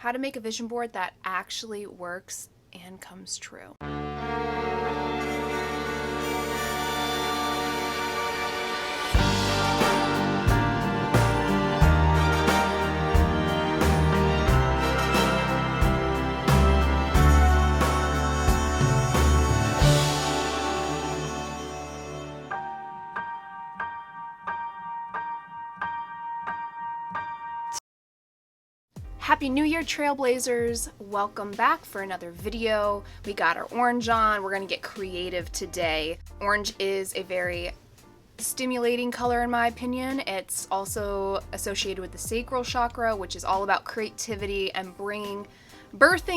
How to make a vision board that actually works and comes true. Happy New Year, Trailblazers! Welcome back for another video. We got our orange on. We're gonna get creative today. Orange is a very stimulating color in my opinion. It's also associated with the sacral chakra, which is all about creativity and birthing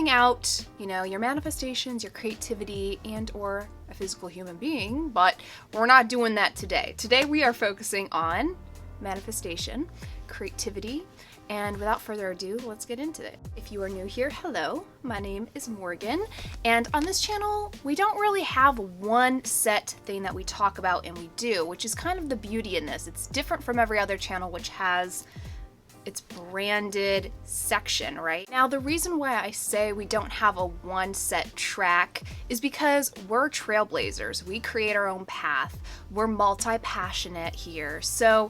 out, your manifestations, your creativity, and or a physical human being, but we're not doing that today. Today we are focusing on manifestation, creativity, and without further ado, let's get into it. If you are new here, hello, my name is Morgan, and on this channel, we don't really have one set thing that we talk about and we do, which is kind of the beauty in this. It's different from every other channel, which has its branded section, right? Now, the reason why I say we don't have a one set track is because we're trailblazers. We create our own path. We're multi-passionate here. So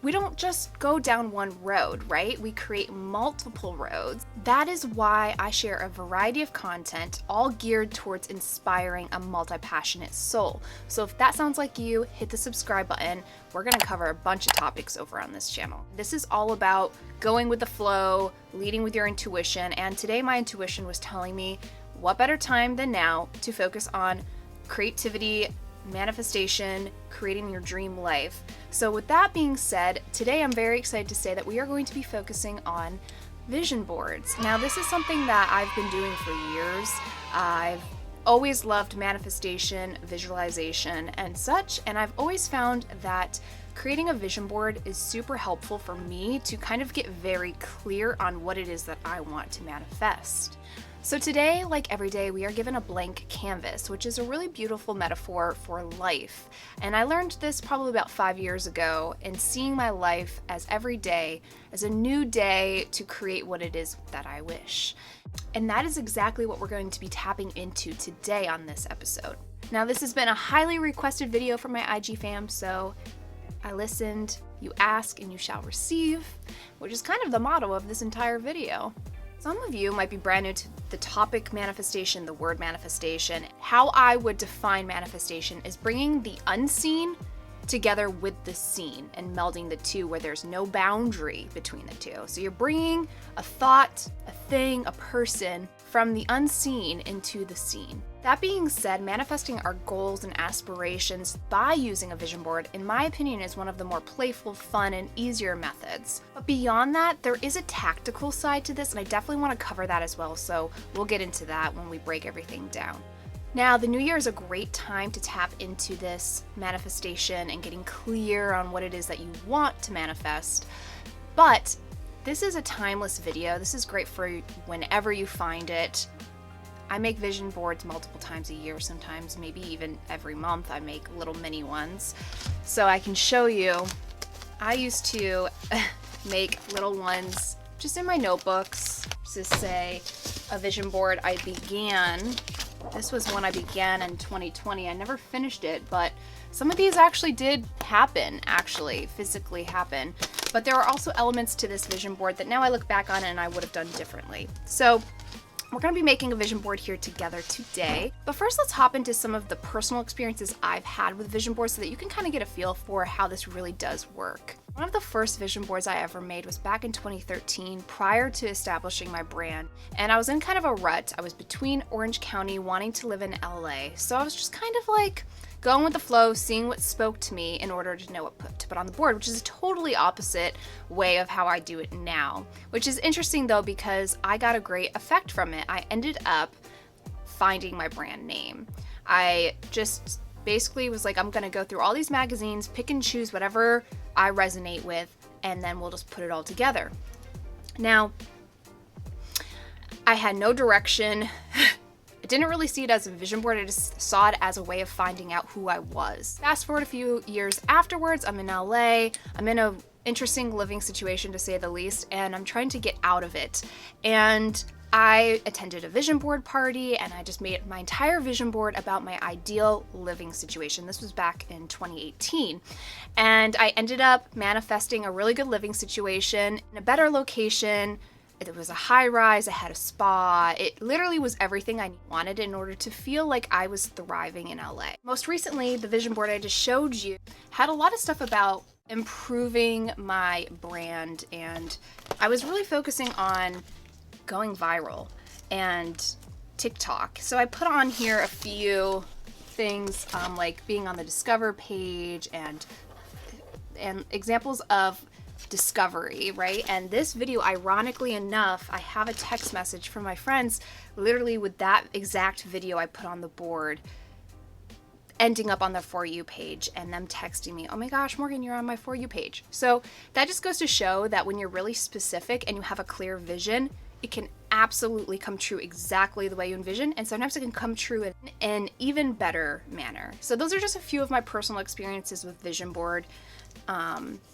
we don't just go down one road, right? We create multiple roads. That is why I share a variety of content, all geared towards inspiring a multi-passionate soul. So if that sounds like you, hit the subscribe button. We're gonna cover a bunch of topics over on this channel. This is all about going with the flow, leading with your intuition, and today my intuition was telling me what better time than now to focus on creativity, manifestation, creating your dream life. So with that being said, today I'm very excited to say that we are going to be focusing on vision boards. Now, this is something that I've been doing for years. I've always loved manifestation, visualization, and such, and I've always found that creating a vision board is super helpful for me to kind of get very clear on what it is that I want to manifest. So today, like every day, we are given a blank canvas, which is a really beautiful metaphor for life. And I learned this probably about 5 years ago, and seeing my life as every day as a new day to create what it is that I wish. And that is exactly what we're going to be tapping into today on this episode. Now, this has been a highly requested video from my IG fam, so I listened, you ask and you shall receive, which is kind of the motto of this entire video. Some of you might be brand new to the topic manifestation, the word manifestation. How I would define manifestation is bringing the unseen together with the seen and melding the two where there's no boundary between the two. So you're bringing a thought, a thing, a person from the unseen into the seen. That being said, manifesting our goals and aspirations by using a vision board, in my opinion, is one of the more playful, fun, and easier methods. But beyond that, there is a tactical side to this, and I definitely want to cover that as well, so we'll get into that when we break everything down. Now, the new year is a great time to tap into this manifestation and getting clear on what it is that you want to manifest, but this is a timeless video. This is great for whenever you find it. I make vision boards multiple times a year, sometimes maybe even every month I make little mini ones. So I can show you, I used to make little ones just in my notebooks. To say a vision board this was one I began in 2020. I never finished it, but some of these actually did happen, physically happen. But there are also elements to this vision board that now I look back on and I would have done differently. So we're going to be making a vision board here together today. But first, let's hop into some of the personal experiences I've had with vision boards so that you can kind of get a feel for how this really does work. One of the first vision boards I ever made was back in 2013, prior to establishing my brand. And I was in kind of a rut. I was between Orange County, wanting to live in LA. So I was just kind of like going with the flow, seeing what spoke to me in order to know what to put on the board, which is a totally opposite way of how I do it now. Which is interesting though, because I got a great effect from it. I ended up finding my brand name. I just basically was like, I'm gonna go through all these magazines, pick and choose whatever I resonate with, and then we'll just put it all together. Now, I had no direction. I didn't really see it as a vision board, I just saw it as a way of finding out who I was. Fast forward a few years afterwards, I'm in LA, I'm in interesting living situation to say the least, and I'm trying to get out of it. And I attended a vision board party, and I just made my entire vision board about my ideal living situation. This was back in 2018. And I ended up manifesting a really good living situation in a better location. It was a high rise, it had a spa. It literally was everything I wanted in order to feel like I was thriving in LA. Most recently, the vision board I just showed you had a lot of stuff about improving my brand, and I was really focusing on going viral and TikTok. So I put on here a few things like being on the Discover page and examples of discovery, right? And this video, ironically enough, I have a text message from my friends literally with that exact video I put on the board ending up on the For You page, and them texting me, oh my gosh, Morgan, you're on my For You page. So that just goes to show that when you're really specific and you have a clear vision, it can absolutely come true exactly the way you envision, and sometimes it can come true in an even better manner. So those are just a few of my personal experiences with vision board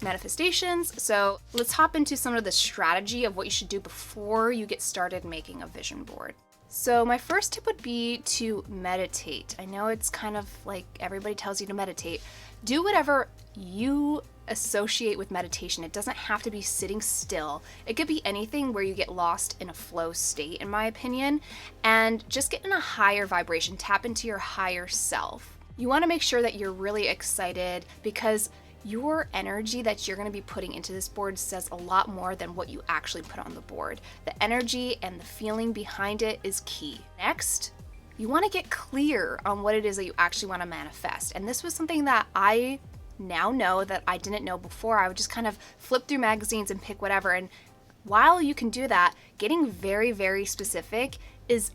manifestations. So let's hop into some of the strategy of what you should do before you get started making a vision board. So my first tip would be to meditate. I know it's kind of like everybody tells you to meditate. Do whatever you associate with meditation. It doesn't have to be sitting still. It could be anything where you get lost in a flow state, in my opinion, and just get in a higher vibration, tap into your higher self. You want to make sure that you're really excited, because your energy that you're going to be putting into this board says a lot more than what you actually put on the board. The energy and the feeling behind it is key. Next, you want to get clear on what it is that you actually want to manifest. And this was something that I now know that I didn't know before. I would just kind of flip through magazines and pick whatever. And while you can do that, getting very, very specific is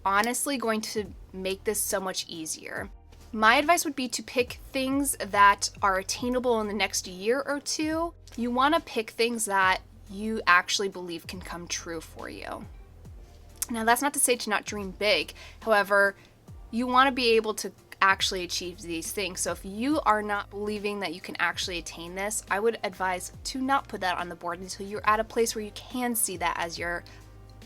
honestly going to make this so much easier. My advice would be to pick things that are attainable in the next year or two. You want to pick things that you actually believe can come true for you. Now, that's not to say to not dream big. However, you want to be able to actually achieve these things. So if you are not believing that you can actually attain this, I would advise to not put that on the board until you're at a place where you can see that as your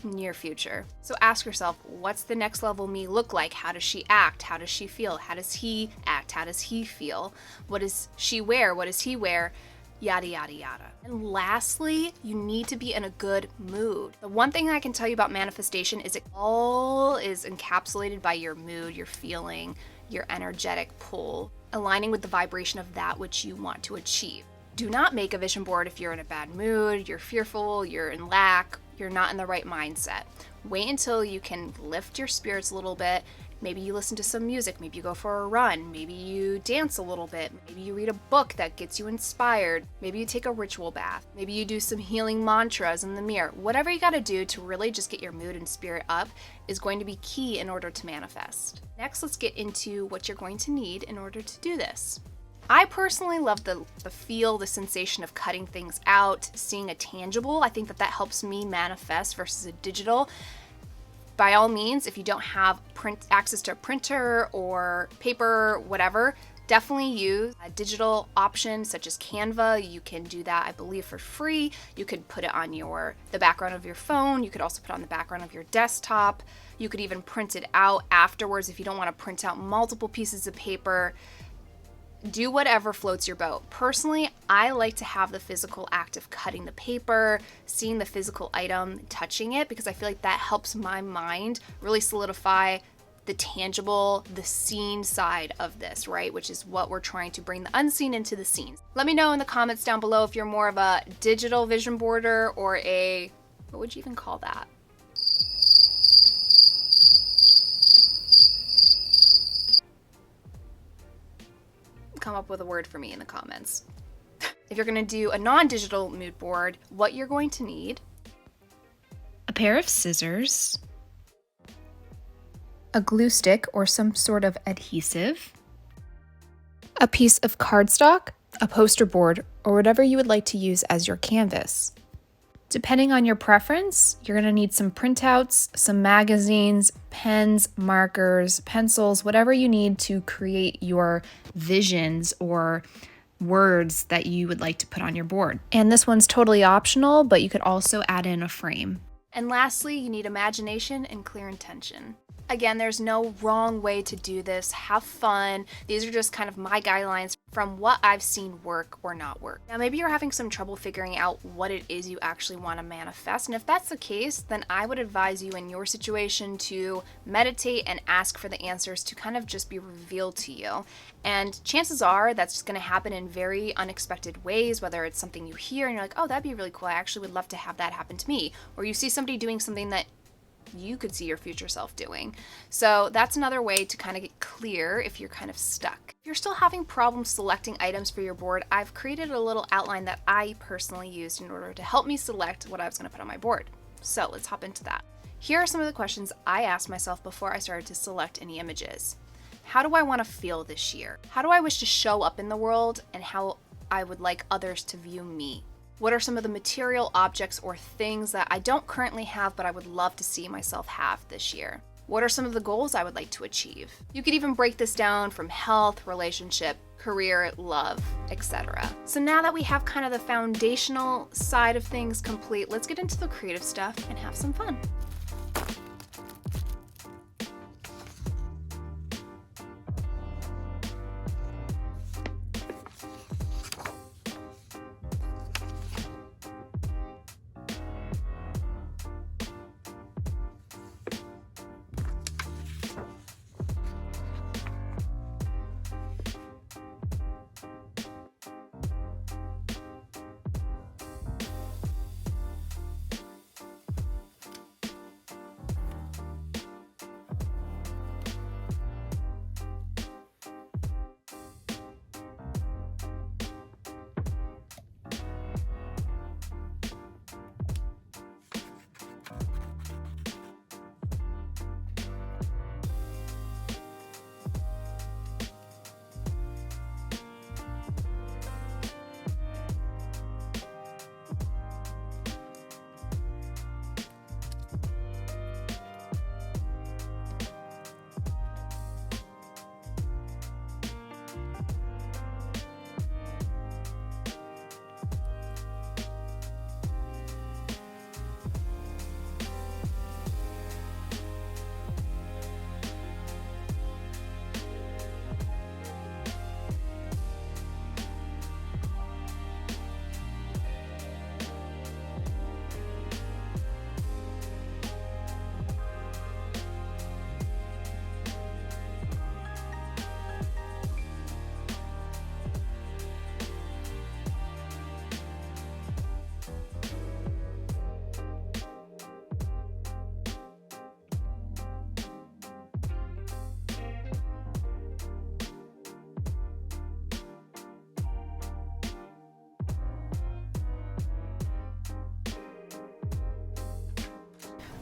near future. So ask yourself, what's the next level me look like? How does she act? How does she feel? How does he act? How does he feel? What does she wear? What does he wear? Yada, yada, yada. And lastly, you need to be in a good mood. The one thing I can tell you about manifestation is it all is encapsulated by your mood, your feeling, your energetic pull, aligning with the vibration of that which you want to achieve. Do not make a vision board if you're in a bad mood, you're fearful, you're in lack, you're not in the right mindset. Wait until you can lift your spirits a little bit. Maybe you listen to some music, maybe you go for a run, maybe you dance a little bit, maybe you read a book that gets you inspired, maybe you take a ritual bath, maybe you do some healing mantras in the mirror. Whatever you gotta do to really just get your mood and spirit up is going to be key in order to manifest. Next, let's get into what you're going to need in order to do this. I personally love the feel, the sensation of cutting things out, seeing a tangible. I think that helps me manifest versus a digital. By all means, if you don't have access to a printer or paper, whatever, definitely use a digital option such as Canva. You can do that, I believe, for free. You could put it on the background of your phone. You could also put it on the background of your desktop. You could even print it out afterwards if you don't want to print out multiple pieces of paper. Do whatever floats your boat. Personally, I like to have the physical act of cutting the paper, seeing the physical item, touching it, because I feel like that helps my mind really solidify the tangible, the seen side of this, right? Which is what we're trying to bring the unseen into the scenes. Let me know in the comments down below if you're more of a digital vision boarder or what would you even call that? Come up with a word for me in the comments. If you're going to do a non-digital mood board, what you're going to need: a pair of scissors, a glue stick or some sort of adhesive, a piece of cardstock, a poster board, or whatever you would like to use as your canvas. Depending on your preference, you're going to need some printouts, some magazines, pens, markers, pencils, whatever you need to create your visions or words that you would like to put on your board. And this one's totally optional, but you could also add in a frame. And lastly, you need imagination and clear intention. Again, there's no wrong way to do this. Have fun. These are just kind of my guidelines from what I've seen work or not work. Now, maybe you're having some trouble figuring out what it is you actually want to manifest. And if that's the case, then I would advise you in your situation to meditate and ask for the answers to kind of just be revealed to you. And chances are that's just going to happen in very unexpected ways, whether it's something you hear and you're like, oh, that'd be really cool. I actually would love to have that happen to me. Or you see somebody doing something that you could see your future self doing. So that's another way to kind of get clear if you're kind of stuck. If you're still having problems selecting items for your board, I've created a little outline that I personally used in order to help me select what I was going to put on my board. So let's hop into that. Here are some of the questions I asked myself before I started to select any images. How do I want to feel this year? How do I wish to show up in the world, and how I would like others to view me? What are some of the material objects or things that I don't currently have but I would love to see myself have this year? What are some of the goals I would like to achieve? You could even break this down from health, relationship, career, love, etc. So now that we have kind of the foundational side of things complete, let's get into the creative stuff and have some fun.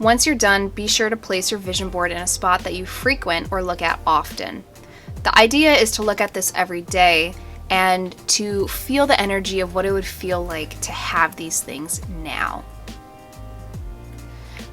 Once you're done, be sure to place your vision board in a spot that you frequent or look at often. The idea is to look at this every day and to feel the energy of what it would feel like to have these things now.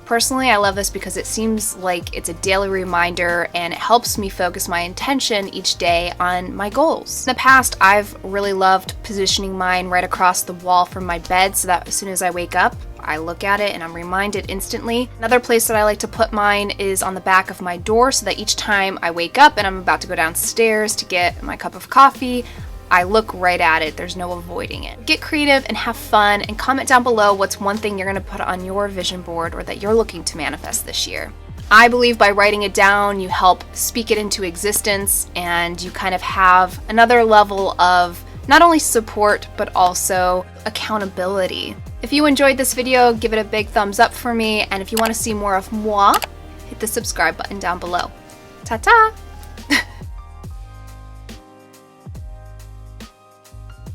Personally, I love this because it seems like it's a daily reminder and it helps me focus my intention each day on my goals. In the past, I've really loved positioning mine right across the wall from my bed so that as soon as I wake up, I look at it and I'm reminded instantly. Another place that I like to put mine is on the back of my door so that each time I wake up and I'm about to go downstairs to get my cup of coffee, I look right at it. There's no avoiding it. Get creative and have fun, and comment down below what's one thing you're going to put on your vision board or that you're looking to manifest this year. I believe by writing it down, you help speak it into existence, and you kind of have another level of not only support, but also accountability. If you enjoyed this video, give it a big thumbs up for me, and if you want to see more of moi, hit the subscribe button down below. Ta-ta!